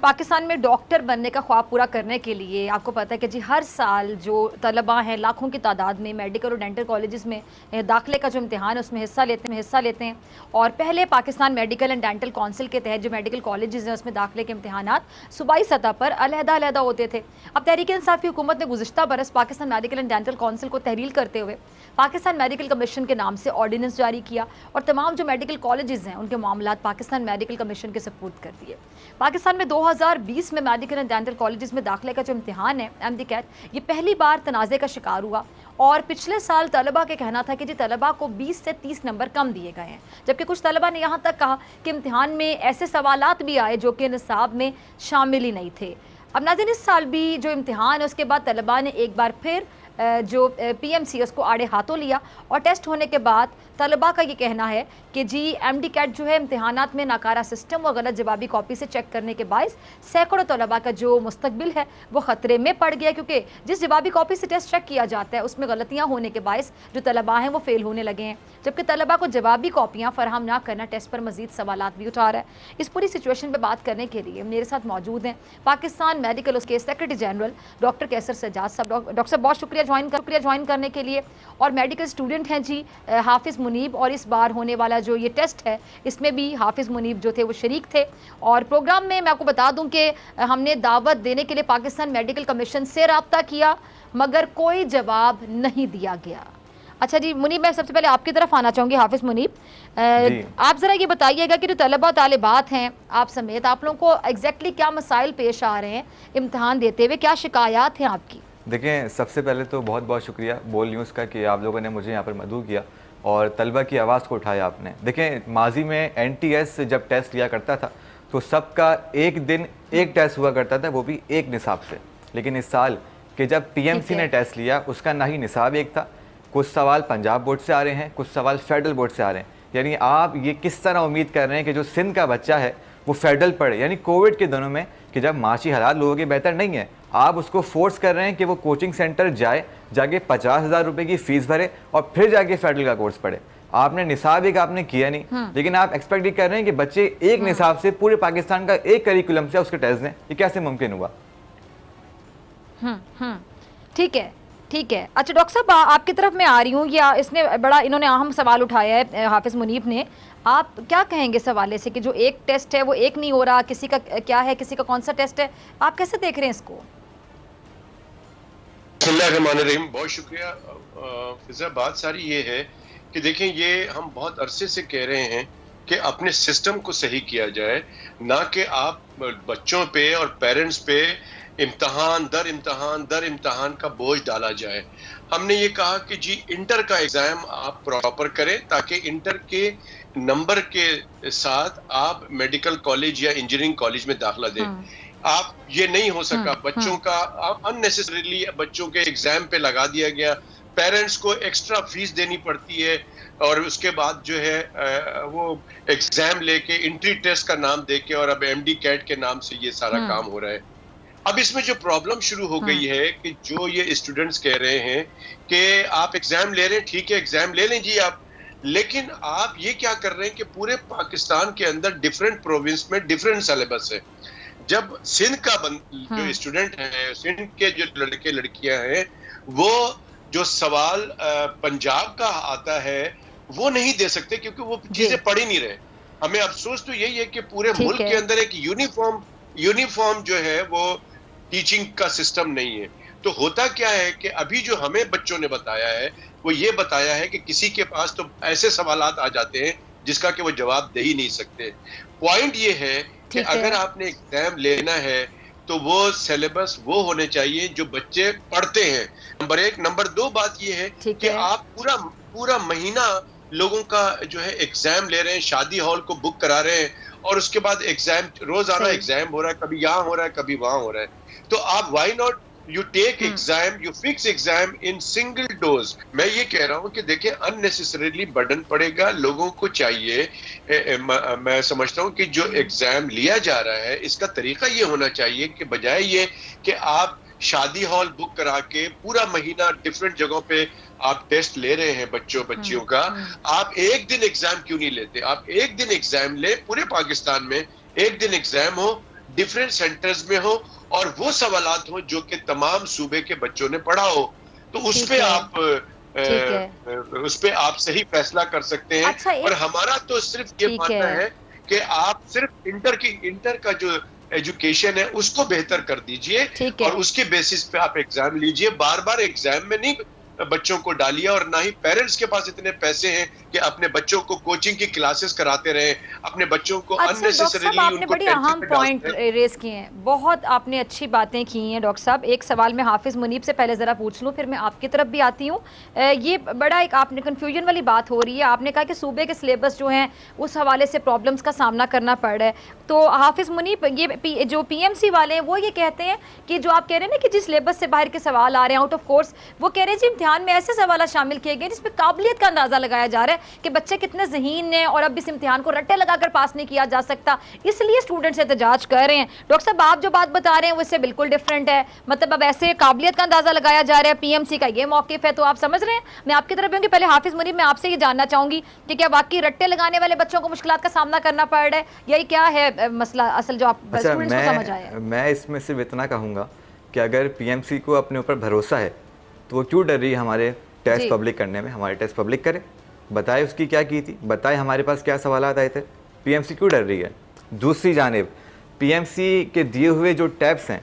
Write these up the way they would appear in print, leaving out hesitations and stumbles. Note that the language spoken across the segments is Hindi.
पाकिस्तान में डॉक्टर बनने का ख्वाब पूरा करने के लिए आपको पता है कि जी हर साल जो तलबा हैं लाखों की तादाद में मेडिकल और डेंटल कॉलेजेस में दाखिले का जो इम्तिहान है उसमें हिस्सा लेते हैं। और पहले Pakistan medical and dental council के तहत जो मेडिकल कॉलेजेस हैं उसमें दाखिले के इम्तिहानात सूबाई सतह पर अलहदा होते थे। अब तहरीक इंसाफ की हुकूमत ने गुज़िश्ता बरस Pakistan medical and dental council को तहरील करते हुए पाकिस्तान मेडिकल कमीशन के नाम से ऑर्डिनेंस जारी किया और तमाम जो मेडिकल कॉलेजेस हैं उनके मामलात पाकिस्तान मेडिकल कमीशन के सपुर्द कर दिए। पाकिस्तान में 2020 में मेडिकल एंड डेंटल कॉलेजेस में दाखिले का जो इम्तिहान है एमडी कैट, ये पहली बार तनाज़े का शिकार हुआ और पिछले साल तलबा के कहना था कि जी तलबा को 20 से 30 नंबर कम दिए गए हैं, जबकि कुछ तलबा ने यहाँ तक कहा कि इम्तिहान में ऐसे सवालात भी आए जो कि निसाब में शामिल ही नहीं थे। अब नाज़रीन, इस साल भी जो इम्तिहान है उसके बाद तलबा ने एक बार फिर जो PMCS को आड़े हाथों लिया और टेस्ट होने के बाद तलबा का ये कहना है कि जी एमडी कैट जो है इम्तिहानात में नाकारा सिस्टम और गलत जवाबी कॉपी से चेक करने के बायस सैकड़ों तलबा का जो मुस्तकबिल है वो ख़तरे में पड़ गया, क्योंकि जिस जवाबी कॉपी से टेस्ट चेक किया जाता है उसमें गलतियाँ होने के बायस जो तलबा हैं वो फेल होने लगे हैं, जबकि तलबा को जवाबी कॉपियाँ फराहम ना करना टेस्ट पर मजीद सवालात भी उठा रहा है। इस पूरी सिचुएशन पर बात करने के लिए मेरे साथ मौजूद हैं पाकिस्तान मेडिकल उसके सेक्रेटरी जनरल डॉक्टर कैसर सज्जाद साहब। डॉक्टर साहब बहुत शुक्रिया ज्वाइन करने के लिए। और मेडिकल स्टूडेंट हैं जी हाफिज़ मुनीब, और इस बार होने वाला जो ये टेस्ट है इसमें भी हाफिज़ मुनीब जो थे वो शरीक थे। और प्रोग्राम में मैं आपको बता दूं कि हमने दावत देने के लिए पाकिस्तान मेडिकल कमीशन से रब्ता किया मगर कोई जवाब नहीं दिया गया। अच्छा जी मुनीब, मैं सबसे पहले आपकी तरफ आना चाहूँगी। हाफिज़ मुनीब, आप ज़रा ये बताइएगा कि जो तलबा तालिबात हैं आप समेत, आप लोगों को एग्जैक्टली क्या मसाइल पेश आ रहे हैं इम्तहान देते हुए, क्या शिकायत हैं आपकी? देखें, सबसे पहले तो बहुत बहुत शुक्रिया बोल न्यूज़ का कि आप लोगों ने मुझे यहाँ पर मदऊ किया और तलबा की आवाज़ को उठाया आपने। देखें, माजी में NTS जब टेस्ट लिया करता था तो सबका एक दिन एक टेस्ट हुआ करता था, वो भी एक निसाब से। लेकिन इस साल कि जब PMC ने टेस्ट लिया उसका ना ही निसाब एक था, कुछ सवाल पंजाब बोर्ड से आ रहे हैं, कुछ सवाल फेडरल बोर्ड से आ रहे हैं। यानी आप ये किस तरह उम्मीद कर रहे हैं कि जो सिंध का बच्चा है वो फेडरल पढ़े, यानी कोविड के दिनों में कि जब माशी हालात लोगों के बेहतर नहीं है, आप उसको फोर्स कर रहे हैं कि वो कोचिंग सेंटर जाए, जाके 50,000 रुपये की फ़ीस भरे और फिर जाके फेडरल का कोर्स पढ़े। आपने निसाब एक आपने किया नहीं, लेकिन आप एक्सपेक्ट ये कर रहे हैं कि बच्चे एक निसाब से पूरे पाकिस्तान का एक करिकुलम से उसके टेस्ट दें। ये कैसे मुमकिन हुआ? ठीक है। अच्छा डॉक्टर साहब, आपकी तरफ मैं आ रही हूँ। या इन्होंने अहम सवाल उठाया है हाफिज़ मुनीब ने, आप क्या कहेंगे इस हवाले से कि जो एक टेस्ट है वो एक नहीं हो रहा, किसी का क्या है, किसी का कौन सा टेस्ट है, आप कैसे देख रहे हैं इसको? बिस्मिल्लाहिर्रहमानिर्रहीम, बहुत शुक्रिया फिजा। बात सारी ये है कि देखें, ये हम बहुत अरसे से कह रहे हैं कि अपने सिस्टम को सही किया जाए, ना कि आप बच्चों पे और पेरेंट्स पे इम्तहान दर इम्तहान का बोझ डाला जाए। हमने ये कहा कि जी इंटर का एग्जाम आप प्रॉपर करें ताकि इंटर के नंबर के साथ आप मेडिकल कॉलेज या इंजीनियरिंग कॉलेज में दाखिला दें। आप ये नहीं हो सका, बच्चों का अननेसेसरीली बच्चों के एग्जाम पे लगा दिया गया, पेरेंट्स को एक्स्ट्रा फीस देनी पड़ती है और उसके बाद जो है वो एग्जाम लेके एंट्री टेस्ट का नाम देके और अब एमडी कैट के नाम से ये सारा काम हो रहा है। अब इसमें जो प्रॉब्लम शुरू हो गई है कि जो ये स्टूडेंट्स कह रहे हैं कि आप एग्जाम ले रहे हैं, ठीक है एग्जाम ले लें जी आप, लेकिन आप ये क्या कर रहे हैं कि पूरे पाकिस्तान के अंदर डिफरेंट प्रोविंस में डिफरेंट सिलेबस है। जब सिंध का जो स्टूडेंट है, सिंध के जो लड़के लड़कियां हैं, वो जो सवाल पंजाब का आता है वो नहीं दे सकते क्योंकि वो चीजें पढ़ ही नहीं रहे। हमें अफसोस तो यही है कि पूरे मुल्क के अंदर एक यूनिफॉर्म जो है वो टीचिंग का सिस्टम नहीं है। तो होता क्या है कि अभी जो हमें बच्चों ने बताया है वो ये बताया है कि किसी के पास तो ऐसे सवालात आ जाते हैं जिसका कि वो जवाब दे ही नहीं सकते। पॉइंट ये है कि अगर आपने एग्जाम लेना है तो वो सिलेबस वो होने चाहिए जो बच्चे पढ़ते हैं, नंबर एक। नंबर दो बात ये है कि आप पूरा महीना लोगों का जो है एग्जाम ले रहे हैं, शादी हॉल को बुक करा रहे हैं और उसके बाद एग्जाम, रोजाना एग्जाम हो रहा है, कभी यहाँ हो रहा है कभी वहां हो रहा है। तो आप why not you take exam, you fix exam in single dose. मैं ये कह रहा हूं कि देखिए अननेसेसरीली बर्डन पड़ेगा, लोगों को चाहिए। मैं समझता हूं कि जो एग्जाम लिया जा रहा है इसका तरीका ये होना चाहिए कि बजाय ये कि आप शादी हॉल बुक करा के पूरा महीना डिफरेंट जगहों पे आप टेस्ट ले रहे हैं बच्चियों का, आप एक दिन एग्जाम क्यों नहीं लेते? आप एक दिन एग्जाम ले, पूरे पाकिस्तान में एक दिन एग्जाम हो, डिफरेंट सेंटर्स में हो और वो सवालात हो जो कि तमाम सूबे के बच्चों ने पढ़ा हो, तो उस ठीक पे है, आप ठीक है। उस पे आप सही फैसला कर सकते हैं। अच्छा और एक हमारा तो सिर्फ ये ठीक मानना है, है कि आप सिर्फ इंटर का जो एजुकेशन है उसको बेहतर कर दीजिए ठीक और है। उसके बेसिस पे आप एग्जाम लीजिए। बार बार एग्जाम में नहीं बच्चों को डालिए, और ना ही पेरेंट्स के पास इतने पैसे हैं कि अपने बच्चों को कोचिंग की क्लासेस कराते रहे, अपने बच्चों को अच्छा डॉक्टर साहब अननेसेसरीली आपने उनको बड़ी टेंशन अहम में पॉइंट डालते हैं। रेस किए हैं, बहुत आपने अच्छी बातें की हैं डॉक्टर साहब। एक सवाल मैं हाफिज़ मुनीब से पहले ज़रा पूछ लूँ, फिर मैं आपकी तरफ भी आती हूँ। ये बड़ा एक आपने कन्फ्यूजन वाली बात हो रही है। आपने कहा कि सूबे के सिलेबस जो हैं उस हवाले से प्रॉब्लम्स का सामना करना पड़ रहा है। तो हाफिज़ मुनीब ये जो पीएमसी वाले हैं वो ये कहते हैं कि जो आप कह रहे हैं ना कि जिस सिलेबस से बाहर के सवाल आ रहे हैं आउट ऑफ कोर्स, वो कह रहे हैं जी इम्तिहान में ऐसे सवाल शामिल किए गए जिसमें काबिलियत का अंदाज़ा लगाया जा रहा है कि बच्चे कितने ज़हीन हैं और अब इस इम्तिहान को रट्टे लगाकर पास नहीं किया जा सकता, इसलिए स्टूडेंट्स एहतजाज कर रहे हैं। डॉक्टर साहब आप जो बात बता रहे हैं वो इससे बिल्कुल डिफरेंट है, मतलब अब ऐसे काबिलियत का अंदाज़ा लगाया जा रहा है, पीएमसी का ये मौक़िफ़ है। तो आप समझ रहे हैं, मैं आपकी तरफ आऊँगी। पहले हाफिज़ मुनीब मैं आपसे ये जानना चाहूँगी कि क्या वाकई रट्टे लगाने वाले बच्चों को मुश्किलात का सामना करना पड़ रहा है, यही क्या है मसला असल जो आप अच्छा, स्टूडेंट्स को समझ आया है? मैं इसमें सिर्फ इतना कहूँगा कि अगर पीएमसी को अपने ऊपर भरोसा है तो वो क्यों डर रही है हमारे टेस्ट पब्लिक करने में। हमारे टेस्ट पब्लिक करे, बताए उसकी क्या की थी, बताए हमारे पास क्या सवालात आए थे, पीएमसी क्यों डर रही है। दूसरी जानिब पीएमसी के दिए हुए जो टैब्स हैं,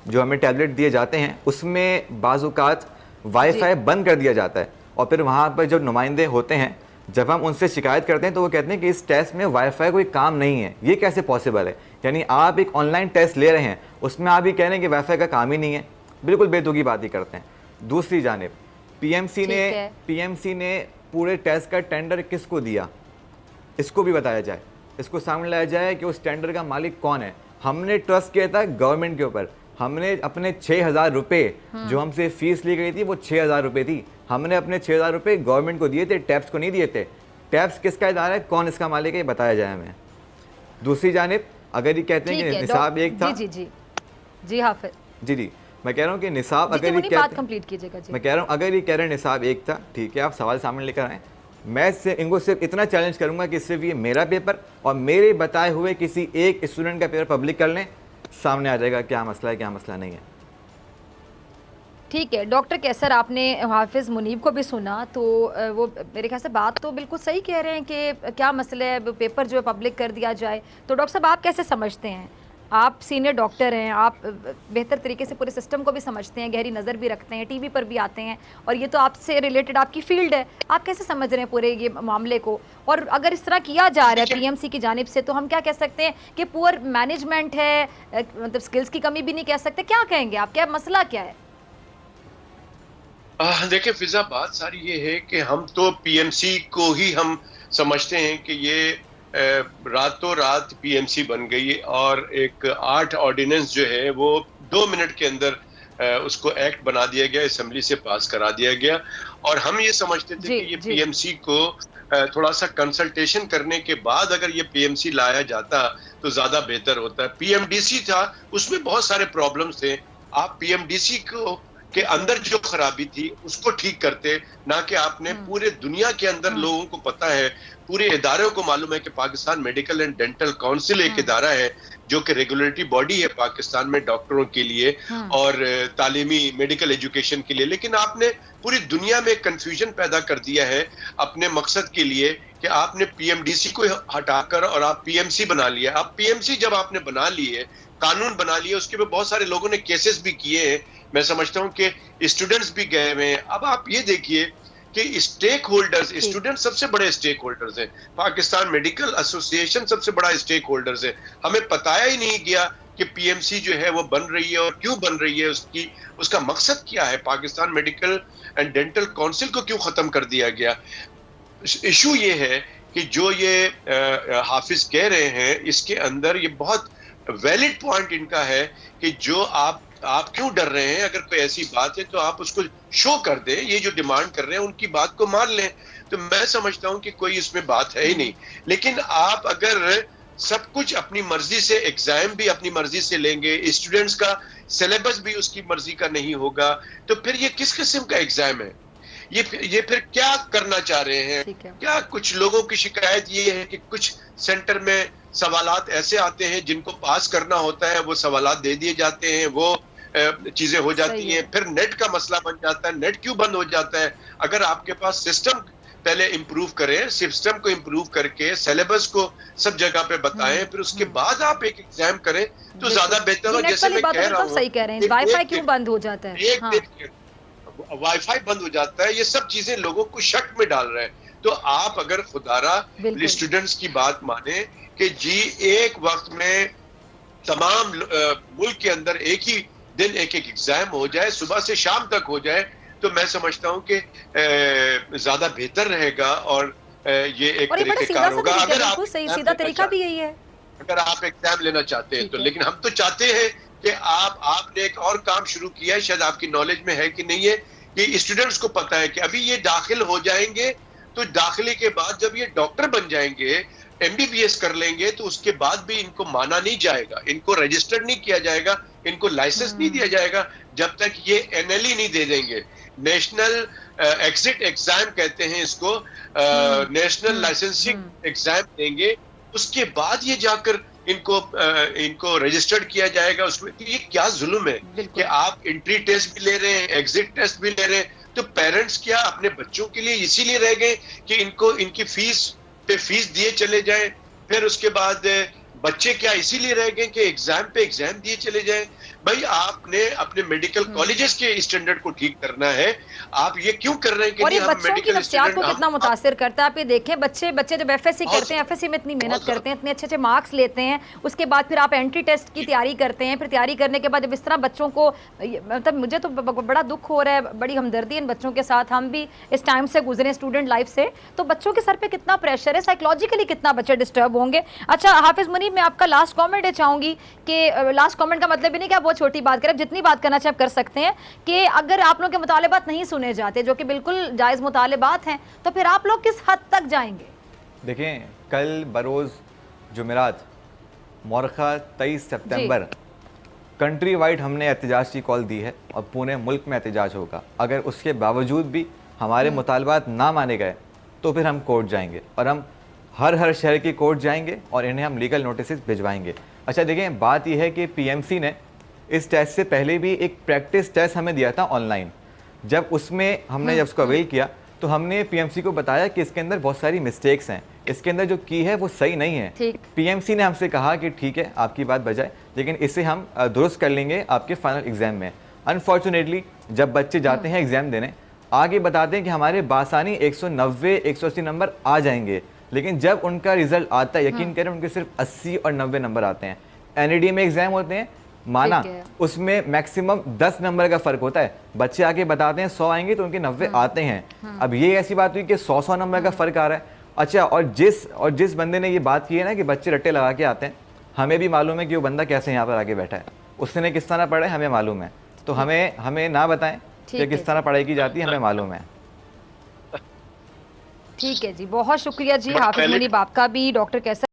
जो हमें टैबलेट दिए जाते हैं, उसमें बाज़-औक़ात वाईफाई बंद कर दिया जाता है और फिर वहाँ पर जो नुमाइंदे होते हैं, जब हम उनसे शिकायत करते हैं तो वो कहते हैं कि इस टेस्ट में वाईफाई कोई काम नहीं है। ये कैसे पॉसिबल है? यानी आप एक ऑनलाइन टेस्ट ले रहे हैं, उसमें आप ये कह रहे हैं कि वाईफाई का काम ही नहीं है। बिल्कुल बेतुकी बात ही करते हैं। दूसरी जानिब पीएमसी ने पूरे टेस्ट का टेंडर किसको दिया, इसको भी बताया जाए, इसको सामने लाया जाए कि उस टेंडर का मालिक कौन है। हमने ट्रस्ट किया था गवर्नमेंट के ऊपर, हमने अपने 6,000 रुपये जो हमसे फीस ली गई थी वो 6,000 रुपये थी, हमने अपने 6,000 रुपये गवर्नमेंट को दिए थे, टैब्स को नहीं दिए थे। टैब्स किसका इदारा है, कौन इसका मालिक है, ये बताया जाए हमें। दूसरी जानिब अगर ये कहते हैं कि निसाब एक था, जी हाफिज़ जी मैं कह रहा हूँ कि निसाब अगर ये बात कंप्लीट कीजिएगा जी। मैं कह रहा हूँ अगर ये कह रहे हैं निसाब एक था, ठीक है, आप सवाल सामने लेकर आएँ। मैं इनको सिर्फ इतना चैलेंज करूँगा कि सिर्फ ये मेरा पेपर और मेरे बताए हुए किसी एक स्टूडेंट का पेपर पब्लिक कर लें, सामने आ जाएगा क्या मसला है क्या मसला नहीं है। ठीक है डॉक्टर कैसर, आपने हाफिज़ मुनीब को भी सुना, तो वो मेरे ख्याल से बात तो बिल्कुल सही कह रहे हैं कि क्या मसला है, पेपर जो है पब्लिक कर दिया जाए। तो डॉक्टर साहब आप कैसे समझते हैं, आप सीनियर डॉक्टर हैं, आप बेहतर तरीके से पूरे सिस्टम को भी समझते हैं, गहरी नज़र भी रखते हैं, टीवी पर भी आते हैं और ये तो आपसे रिलेटेड आपकी फील्ड है, आप कैसे समझ रहे हैं पूरे ये मामले को? और अगर इस तरह किया जा रहा है पीएमसी की जानिब से तो हम क्या कह सकते हैं कि पुअर मैनेजमेंट है, मतलब स्किल्स की कमी भी नहीं कह सकते, क्या कहेंगे आप, क्या मसला क्या है? देखिए फिजा, बात सारी ये है कि हम तो पीएमसी को ही हम समझते हैं कि ये रातों रात पीएमसी बन गई और एक 8 ऑर्डिनेंस जो है वो 2 मिनट के अंदर उसको एक्ट बना दिया गया, असेंबली से पास करा दिया गया। और हम ये समझते थे कि ये पीएमसी को थोड़ा सा कंसल्टेशन करने के बाद अगर ये पीएमसी लाया जाता तो ज्यादा बेहतर होता। पीएमडीसी था, उसमें बहुत सारे प्रॉब्लम्स थे, आप पीएमडीसी को के अंदर जो खराबी थी उसको ठीक करते, ना कि आपने पूरे दुनिया के अंदर लोगों को पता है, पूरे इदारों को मालूम है कि Pakistan medical and dental council एक इदारा है जो कि रेगुलेटरी बॉडी है पाकिस्तान में डॉक्टरों के लिए और तालीमी मेडिकल एजुकेशन के लिए, लेकिन आपने पूरी दुनिया में कंफ्यूजन पैदा कर दिया है अपने मकसद के लिए कि आपने पीएमडीसी को हटाकर और आप पीएमसी बना लिया। अब पीएमसी जब आपने बना लिए, कानून बना लिया, उसके पे बहुत सारे लोगों ने केसेस भी किए हैं, मैं समझता हूं कि स्टूडेंट्स भी गए हुए हैं। अब आप ये देखिए कि स्टेक होल्डर्स, स्टूडेंट सबसे बड़े स्टेक होल्डर्स हैं, पाकिस्तान मेडिकल एसोसिएशन सबसे बड़ा स्टेक होल्डर्स है। हमें बताया ही नहीं गया कि पीएमसी जो है वो बन रही है और क्यों बन रही है, उसका मकसद क्या है, Pakistan medical and dental council को क्यों खत्म कर दिया गया। इशू ये है कि जो ये हाफिज कह रहे हैं इसके अंदर ये बहुत वैलिड पॉइंट इनका है कि जो आप क्यों डर रहे हैं, अगर कोई ऐसी बात है तो आप उसको शो कर दें, ये जो डिमांड कर रहे हैं उनकी बात को मान लें। तो मैं समझता हूं कि कोई इसमें बात है ही नहीं। लेकिन आप अगर सब कुछ अपनी मर्जी से, एग्जाम भी अपनी मर्जी से लेंगे, स्टूडेंट्स का सिलेबस भी उसकी मर्जी का नहीं होगा, तो फिर ये किस किस्म का एग्जाम है, ये फिर क्या करना चाह रहे हैं। क्या कुछ लोगों की शिकायत ये है कि कुछ सेंटर में सवालात ऐसे आते हैं जिनको पास करना होता है, वो सवालात दे दिए जाते हैं, वो चीजें हो जाती सही हैं। है। फिर नेट का मसला बन जाता है, नेट क्यों बंद हो जाता है? अगर आपके पास सिस्टम पहले इंप्रूव करें, सिस्टम को इंप्रूव करके सिलेबस को सब जगह पे बताएं, फिर उसके बाद आप एक एग्जाम करें तो ज्यादा बेहतर जी, हो। नेट जैसे वाली मैं बात कह तो रहा बिल्कुल हूँ सही कह रहे हैं, कि वाईफाई एक क्यों दिन बंद हो जाता है? एक हाँ, दिन वाईफाई बंद हो जाता है, ये सब चीजें लोगों को शक में डाल रहे हैं। तो आप अगर खुदारा बिल्कुल। स्टूडेंट्स की बात माने कि जी एक वक्त में तमाम मुल्क के अंदर एक ही दिन एक एक एग्जाम हो जाए, सुबह से शाम तक हो जाए, तो मैं समझता हूं कि ज्यादा बेहतर रहेगा और ये एक और ये बड़ा तरीकेकार सीधा-सा होगा। तरीका है, अगर आप बिल्कुल सही, एग्जाम सीधा लेना तरीका भी चाहते यही है। अगर आप एग्जाम लेना चाहते हैं ठीक तो, है। लेकिन हम तो चाहते हैं कि आपने एक और काम शुरू किया है, शायद आपकी नॉलेज में है कि नहीं है, कि स्टूडेंट्स को पता है कि अभी ये दाखिल हो जाएंगे, तो दाखिले के बाद जब ये डॉक्टर बन जाएंगे, एमबीबीएस कर लेंगे, तो उसके बाद भी इनको माना नहीं जाएगा, इनको रजिस्टर्ड नहीं किया जाएगा, इनको लाइसेंस नहीं दिया जाएगा जब तक ये एनएलई नहीं दे देंगे। नेशनल एग्जिट एग्जाम कहते हैं इसको, नेशनल लाइसेंसिंग एग्जाम देंगे, उसके बाद ये जाकर इनको रजिस्टर्ड किया जाएगा उसमें। तो ये क्या जुल्म है कि बिल्कुल। आप एंट्री टेस्ट भी ले रहे हैं, एग्जिट टेस्ट भी ले रहे हैं, तो पेरेंट्स क्या अपने बच्चों के लिए इसीलिए रह गए कि इनको इनकी फीस पे फीस दिए चले जाएं, फिर उसके बाद बच्चे क्या इसीलिए रह गए कि एग्जाम पे एग्जाम दिए चले जाएं? भाई आपने अपने मेडिकल कॉलेजेस के स्टैंडर्ड को ठीक करना है, आप ये क्यों कर रहे हैं कि और ये नहीं हम बच्चों की मेडिकल नफ्सियात को स्टैंडर्ड कितना मुतासिर करता है। आप ये देखें, बच्चे जब एफएससी बहुत करते हैं, एफएससी में इतनी मेहनत बहुत करते हैं, इतने अच्छे मार्क्स लेते हैं, उसके बाद फिर आप एंट्री टेस्ट की तैयारी करते हैं, फिर तैयारी करने के बाद जब इस तरह बच्चों को, मतलब मुझे तो बड़ा दुख हो रहा है, बड़ी हमदर्दी इन बच्चों के साथ, हम भी इस टाइम से गुजरे स्टूडेंट लाइफ से, तो बच्चों के सर पे कितना प्रेशर है, साइकोलॉजिकली कितना बच्चे डिस्टर्ब होंगे। अच्छा हाफिज मुनीब, मैं आपका लास्ट कॉमेंट चाहूंगी कि लास्ट कॉमेंट का मतलब ही नहीं कि आप बहुत छोटी बात करें, जितनी बात करना चाहे आप कर सकते हैं, कि अगर आप लोग के मुतालिबात नहीं सुने जाते, जो कि बिल्कुल जायज़ मुतालिबात हैं, तो फिर आप लोग किस हद तक जाएंगे? देखें, कल बरोज़ जुमेरात मौरखा 23 सितंबर कंट्री वाइड हमने एहतजाज की कॉल दी है और पूरे मुल्क में एहतजाज होगा। अगर उसके बावजूद भी हमारे मुतालबात ना माने गए तो फिर हम कोर्ट जाएंगे, और हम हर शहर की कोर्ट जाएंगे और इन्हें हम लीगल नोटिस भिजवाएंगे। अच्छा देखें, बात यह है कि पीएमसी ने इस टेस्ट से पहले भी एक प्रैक्टिस टेस्ट हमें दिया था ऑनलाइन। जब उसमें हमने जब उसको अवेल किया तो हमने पीएमसी को बताया कि इसके अंदर बहुत सारी मिस्टेक्स हैं, इसके अंदर जो की है वो सही नहीं है। पीएमसी ने हमसे कहा कि ठीक है, आपकी बात बजाए, लेकिन इसे हम दुरुस्त कर लेंगे आपके फाइनल एग्जाम में। अनफॉर्चुनेटली जब बच्चे जाते हैं एग्जाम देने, आगे बताते हैं कि हमारे बासानी 190 180 नंबर आ जाएंगे, लेकिन जब उनका रिजल्ट आता है, यकीन करें उनके सिर्फ 80 और 90 नंबर आते हैं। एनईडी में एग्जाम होते हैं, माना उसमें मैक्सिमम 10 नंबर का फर्क होता है, बच्चे आके बताते हैं 100 आएंगे तो उनके 90 आते हैं। अब ये ऐसी बात हुई कि 100 नंबर का फर्क आ रहा है। अच्छा, और जिस बंदे ने ये बात की है ना कि बच्चे रट्टे लगा के आते हैं, हमें भी मालूम है कि वो बंदा कैसे यहाँ पर आके बैठा है, उसने किस तरह पढ़ा है हमें मालूम है, तो हमें ना बताएं कि किस तरह पढ़ाई की जाती है, हमें मालूम है। ठीक है जी, बहुत शुक्रिया जी हाफिज मुनीब आपका भी। डॉक्टर कैसर